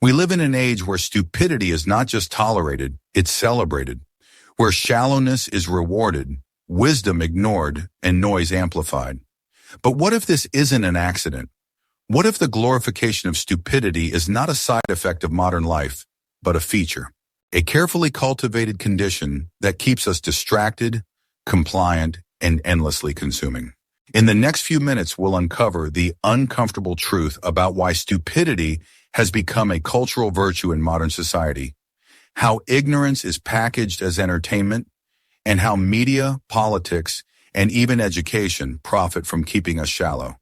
We live in an age where stupidity is not just tolerated, it's celebrated, where shallowness is rewarded, wisdom ignored, and noise amplified. But what if this isn't an accident? What if the glorification of stupidity is not a side effect of modern life, but a feature? A carefully cultivated condition that keeps us distracted, compliant, and endlessly consuming. In the next few minutes, we'll uncover the uncomfortable truth about why stupidity has become a cultural virtue in modern society, how ignorance is packaged as entertainment, and how media, politics, and even education profit from keeping us shallow.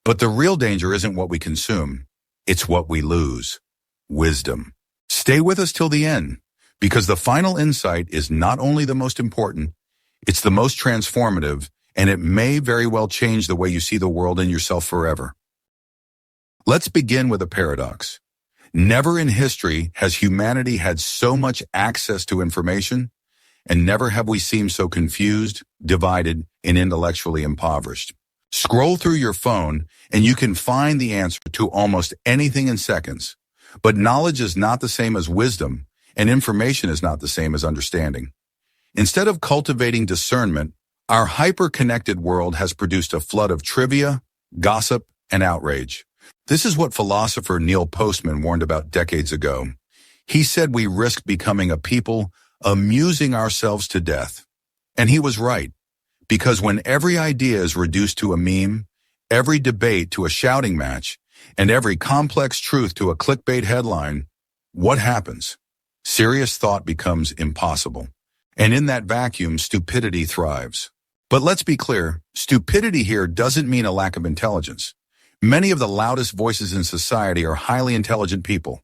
But the real danger isn't what we consume, it's what we lose: wisdom. Stay with us till the end, because the final insight is not only the most important, it's the most transformative, and it may very well change the way you see the world and yourself forever. Let's begin with a paradox. Never in history has humanity had so much access to information, and never have we seemed so confused, divided, and intellectually impoverished. Scroll through your phone, and you can find the answer to almost anything in seconds. But knowledge is not the same as wisdom, and information is not the same as understanding. Instead of cultivating discernment, our hyper-connected world has produced a flood of trivia, gossip, and outrage. This is what philosopher Neil Postman warned about decades ago. He said we risk becoming a people amusing ourselves to death. And he was right, because when every idea is reduced to a meme, every debate to a shouting match, and every complex truth to a clickbait headline, what happens? Serious thought becomes impossible. And in that vacuum, stupidity thrives. But let's be clear, stupidity here doesn't mean a lack of intelligence. Many of the loudest voices in society are highly intelligent people.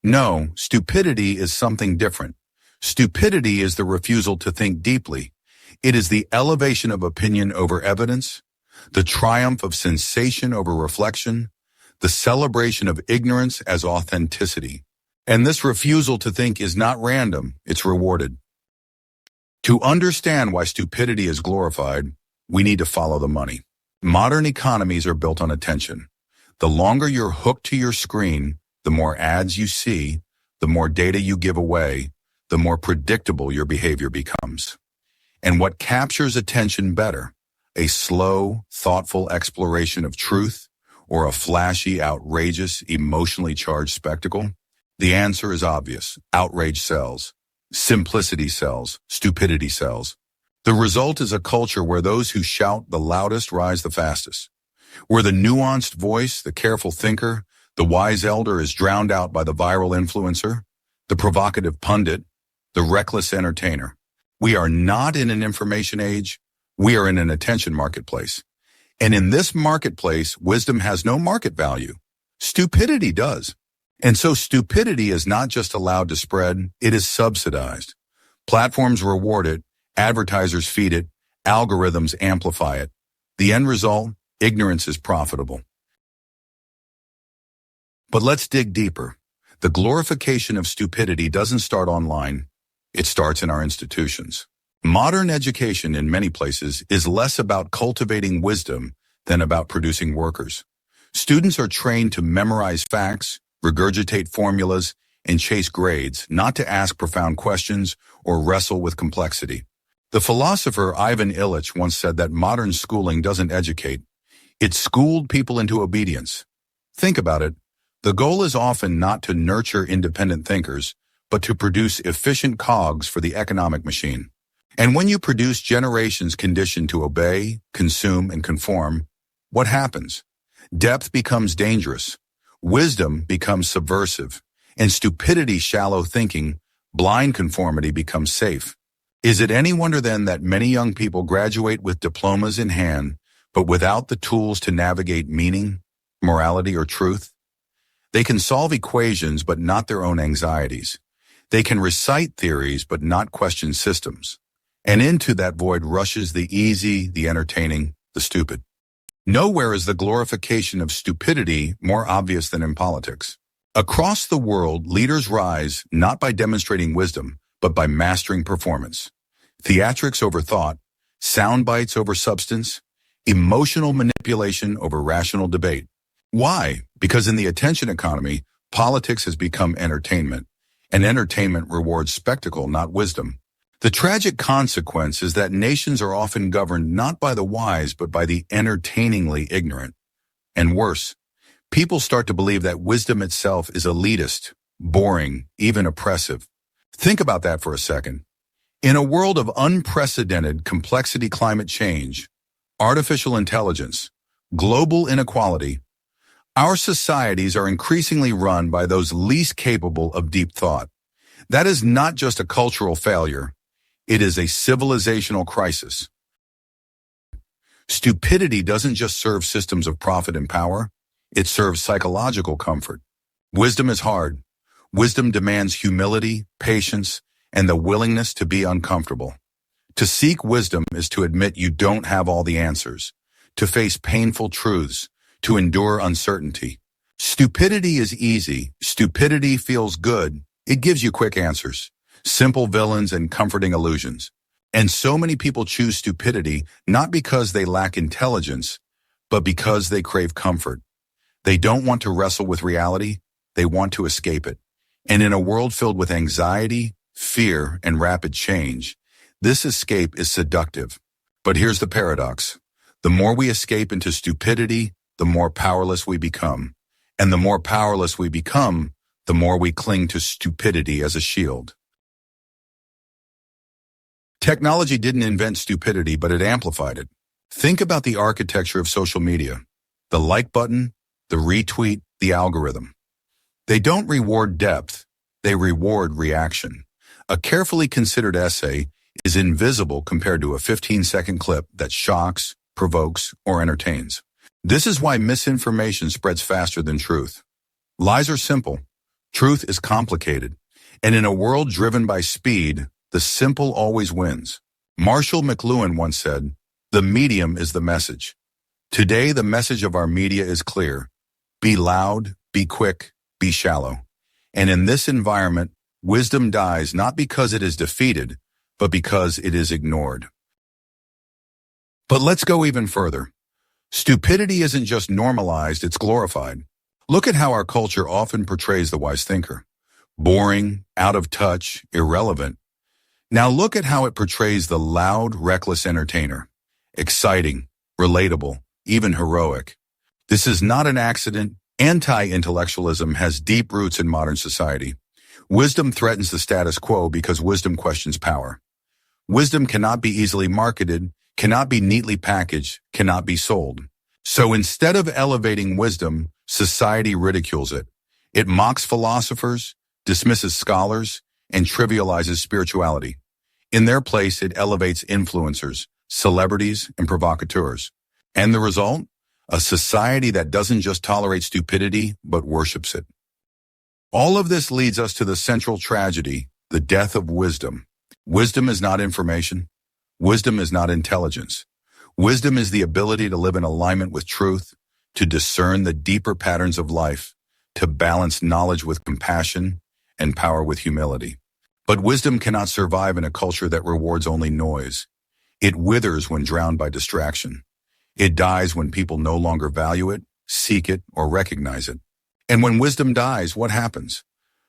No, stupidity is something different. Stupidity is the refusal to think deeply. It is the elevation of opinion over evidence, the triumph of sensation over reflection, the celebration of ignorance as authenticity. And this refusal to think is not random, it's rewarded. To understand why stupidity is glorified, we need to follow the money. Modern economies are built on attention. The longer you're hooked to your screen, the more ads you see, the more data you give away, the more predictable your behavior becomes. And what captures attention better? A slow, thoughtful exploration of truth, or a flashy, outrageous, emotionally charged spectacle? The answer is obvious. Outrage sells. Simplicity sells. Stupidity sells. The result is a culture where those who shout the loudest rise the fastest, where the nuanced voice, the careful thinker, the wise elder is drowned out by the viral influencer, the provocative pundit, the reckless entertainer. We are not in an information age. We are in an attention marketplace. And in this marketplace, wisdom has no market value. Stupidity does. And so stupidity is not just allowed to spread, it is subsidized. Platforms reward it, advertisers feed it, algorithms amplify it. The end result, ignorance is profitable. But let's dig deeper. The glorification of stupidity doesn't start online. It starts in our institutions. Modern education in many places is less about cultivating wisdom than about producing workers. Students are trained to memorize facts, regurgitate formulas, and chase grades, not to ask profound questions or wrestle with complexity. The philosopher Ivan Illich once said that modern schooling doesn't educate. It schooled people into obedience. Think about it. The goal is often not to nurture independent thinkers, but to produce efficient cogs for the economic machine. And when you produce generations conditioned to obey, consume, and conform, what happens? Depth becomes dangerous. Wisdom becomes subversive. And stupidity, shallow thinking, blind conformity becomes safe. Is it any wonder then that many young people graduate with diplomas in hand, but without the tools to navigate meaning, morality, or truth? They can solve equations, but not their own anxieties. They can recite theories, but not question systems. And into that void rushes the easy, the entertaining, the stupid. Nowhere is the glorification of stupidity more obvious than in politics. Across the world, leaders rise not by demonstrating wisdom, but by mastering performance. Theatrics over thought, sound bites over substance, emotional manipulation over rational debate. Why? Because in the attention economy, Politics has become entertainment, and entertainment rewards spectacle, not wisdom. The tragic consequence is that nations are often governed not by the wise, but by the entertainingly ignorant. And worse, people start to believe that wisdom itself is elitist, boring, even oppressive. Think about that for a second. In a world of unprecedented complexity, climate change, artificial intelligence, global inequality, our societies are increasingly run by those least capable of deep thought. That is not just a cultural failure. It is a civilizational crisis. Stupidity doesn't just serve systems of profit and power. It serves psychological comfort. Wisdom is hard. Wisdom demands humility, patience, and the willingness to be uncomfortable. To seek wisdom is to admit you don't have all the answers, to face painful truths, to endure uncertainty. Stupidity is easy. Stupidity feels good. It gives you quick answers, simple villains, and comforting illusions. And so many people choose stupidity not because they lack intelligence, but because they crave comfort. They don't want to wrestle with reality. They want to escape it. And in a world filled with anxiety, fear, and rapid change, this escape is seductive. But here's the paradox. The more we escape into stupidity, the more powerless we become. And the more powerless we become, the more we cling to stupidity as a shield. Technology didn't invent stupidity, but it amplified it. Think about the architecture of social media. The like button, the retweet, the algorithm. They don't reward depth, they reward reaction. A carefully considered essay is invisible compared to a 15-second clip that shocks, provokes, or entertains. This is why misinformation spreads faster than truth. Lies are simple. Truth is complicated. And in a world driven by speed, the simple always wins. Marshall McLuhan once said, "The medium is the message." Today, the message of our media is clear. Be loud, be quick, be shallow. And in this environment, wisdom dies not because it is defeated, but because it is ignored. But let's go even further. Stupidity isn't just normalized, it's glorified. Look at how our culture often portrays the wise thinker. Boring, out of touch, irrelevant. Now look at how it portrays the loud, reckless entertainer. Exciting, relatable, even heroic. This is not an accident. Anti-intellectualism has deep roots in modern society. Wisdom threatens the status quo because wisdom questions power. Wisdom cannot be easily marketed, cannot be neatly packaged, cannot be sold. So instead of elevating wisdom, society ridicules it. It mocks philosophers, dismisses scholars, and trivializes spirituality. In their place, it elevates influencers, celebrities, and provocateurs. And the result? A society that doesn't just tolerate stupidity, but worships it. All of this leads us to the central tragedy, the death of wisdom. Wisdom is not information. Wisdom is not intelligence. Wisdom is the ability to live in alignment with truth, to discern the deeper patterns of life, to balance knowledge with compassion, and power with humility. But wisdom cannot survive in a culture that rewards only noise. It withers when drowned by distraction. It dies when people no longer value it, seek it, or recognize it. And when wisdom dies, what happens?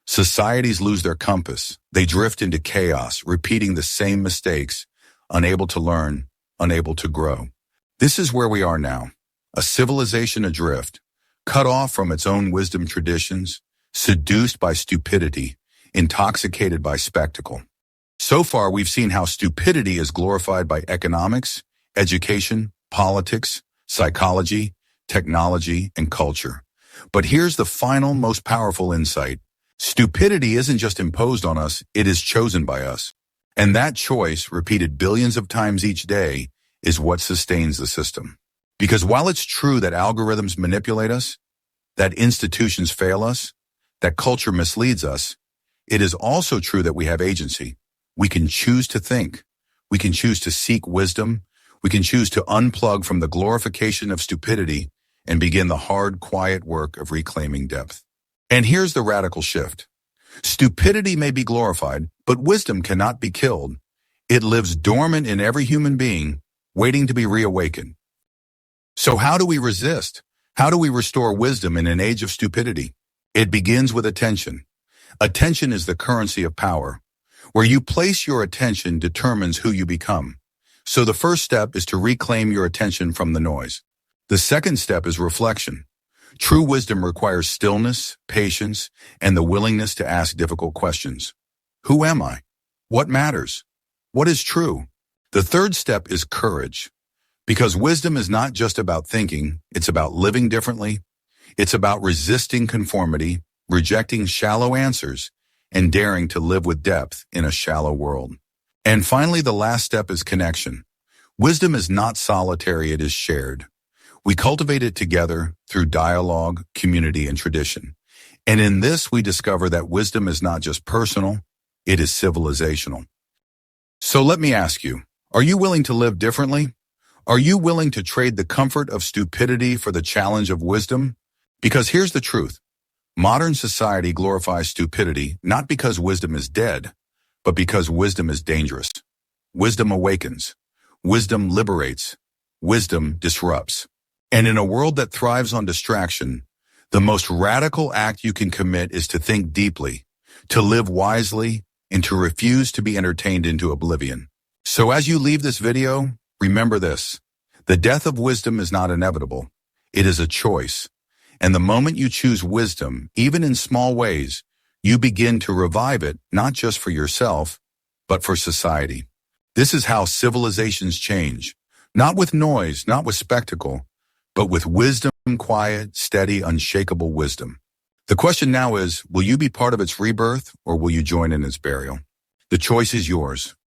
Societies lose their compass. They drift into chaos, repeating the same mistakes, unable to learn, unable to grow. This is where we are now, a civilization adrift, cut off from its own wisdom traditions, seduced by stupidity, intoxicated by spectacle. So far, we've seen how stupidity is glorified by economics, education, politics, psychology, technology, and culture. But here's the final, most powerful insight. Stupidity isn't just imposed on us, it is chosen by us. And that choice, repeated billions of times each day, is what sustains the system. Because while it's true that algorithms manipulate us, that institutions fail us, that culture misleads us, it is also true that we have agency. We can choose to think. We can choose to seek wisdom. We can choose to unplug from the glorification of stupidity and begin the hard, quiet work of reclaiming depth. And here's the radical shift. Stupidity may be glorified, but wisdom cannot be killed. It lives dormant in every human being, waiting to be reawakened. So how do we resist? How do we restore wisdom in an age of stupidity? It begins with attention. Attention is the currency of power. Where you place your attention determines who you become. So the first step is to reclaim your attention from the noise. The second step is reflection. True wisdom requires stillness, patience, and the willingness to ask difficult questions. Who am I? What matters? What is true? The third step is courage. Because wisdom is not just about thinking, it's about living differently. It's about resisting conformity, rejecting shallow answers, and daring to live with depth in a shallow world. And finally, the last step is connection. Wisdom is not solitary, it is shared. We cultivate it together through dialogue, community, and tradition. And in this, we discover that wisdom is not just personal, it is civilizational. So let me ask you, are you willing to live differently? Are you willing to trade the comfort of stupidity for the challenge of wisdom? Because here's the truth. Modern society glorifies stupidity not because wisdom is dead, but because wisdom is dangerous. Wisdom awakens. Wisdom liberates. Wisdom disrupts. And in a world that thrives on distraction, the most radical act you can commit is to think deeply, to live wisely, and to refuse to be entertained into oblivion. So as you leave this video, remember this. The death of wisdom is not inevitable. It is a choice. And the moment you choose wisdom, even in small ways, you begin to revive it, not just for yourself, but for society. This is how civilizations change. Not with noise, not with spectacle, but with wisdom, quiet, steady, unshakable wisdom. The question now is, will you be part of its rebirth or will you join in its burial? The choice is yours.